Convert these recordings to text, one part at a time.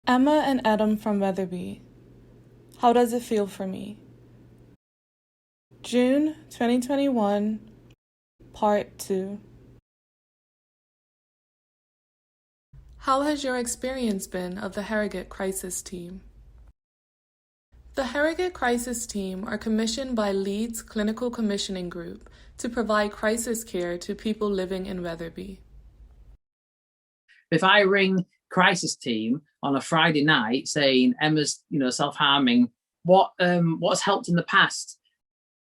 Emma and Adam from Weatherby. How does it feel for me? June 2021, Part 2. How has your experience been of the Harrogate Crisis Team? The Harrogate Crisis Team are commissioned by Leeds Clinical Commissioning Group to provide crisis care to people living in Weatherby. If I ring crisis team on a Friday night saying Emma's, self-harming, what's helped in the past?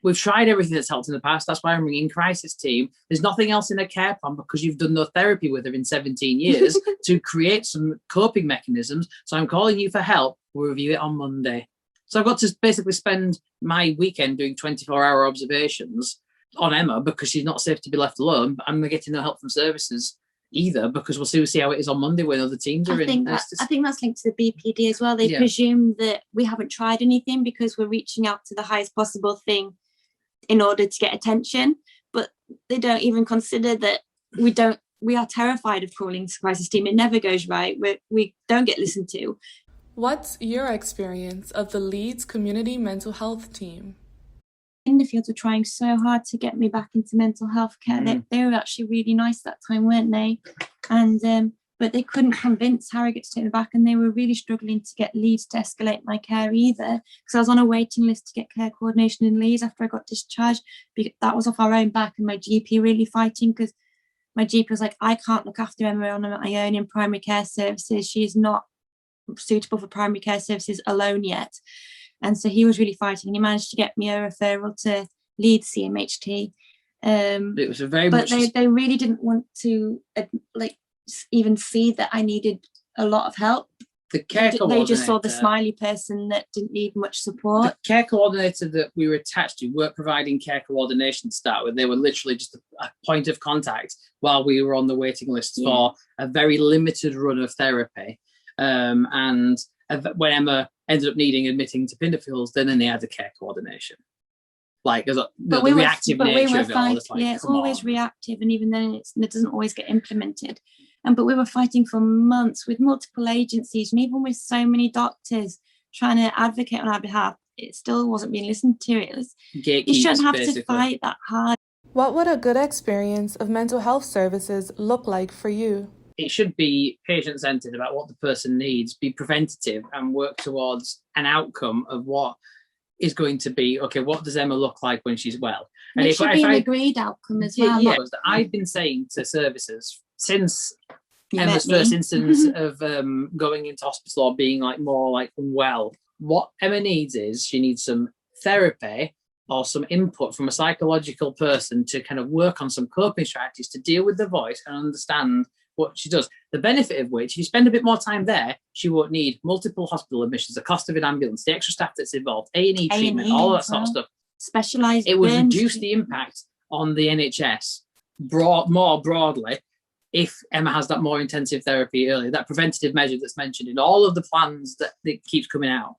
We've tried everything that's helped in the past. That's why I'm ringing crisis team. There's nothing else in a care plan because you've done no therapy with her in 17 years to create some coping mechanisms. So I'm calling you for help. We'll review it on Monday. So I've got to basically spend my weekend doing 24-hour observations on Emma because she's not safe to be left alone. But I'm not getting no help from services either because we'll see how it is on Monday when other teams are in. I think that's linked to the BPD as well. They presume that we haven't tried anything because we're reaching out to the highest possible thing in order to get attention, but they don't even consider that we are terrified of calling the crisis team. It never goes right. We don't get listened to. What's your experience of the Leeds Community Mental Health Team? In the fields were trying so hard to get me back into mental health care. They were actually really nice that time, weren't they? And but they couldn't convince Harrogate to take me back, and they were really struggling to get Leeds to escalate my care either, because I was on a waiting list to get care coordination in Leeds after I got discharged. That was off our own back, and my GP really fighting, because my GP was like, I can't look after Emma on my own in primary care services. She's not suitable for primary care services alone yet. And so he was really fighting, and he managed to get me a referral to Leeds CMHT. It was they really didn't want to even see that I needed a lot of help. The care coordinator, they just saw the smiley person that didn't need much support. The care coordinator that we were attached to weren't providing care coordination to start with. They were literally just a point of contact while we were on the waiting list for a very limited run of therapy. And when Emma ended up needing admitting to Pinderfields, then they had the care coordination. The reactive nature of it all. It's always reactive, and even then it doesn't always get implemented. But we were fighting for months with multiple agencies, and even with so many doctors trying to advocate on our behalf, it still wasn't being listened to. You shouldn't have to fight that hard. What would a good experience of mental health services look like for you? It should be patient-centred about what the person needs, be preventative, and work towards an outcome of what is going to be, okay, what does Emma look like when she's well? And it should be an agreed outcome as well. Yeah, I've been saying to services since Emma's first instance of going into hospital or being more unwell, what Emma needs is she needs some therapy or some input from a psychological person to kind of work on some coping strategies to deal with the voice and understand what she does. The benefit of which, if you spend a bit more time there, she won't need multiple hospital admissions, the cost of an ambulance, the extra staff that's involved, A&E treatment, all that sort of stuff. Specialised. It would reduce the impact on the NHS more broadly if Emma has that more intensive therapy earlier, that preventative measure that's mentioned in all of the plans that keeps coming out.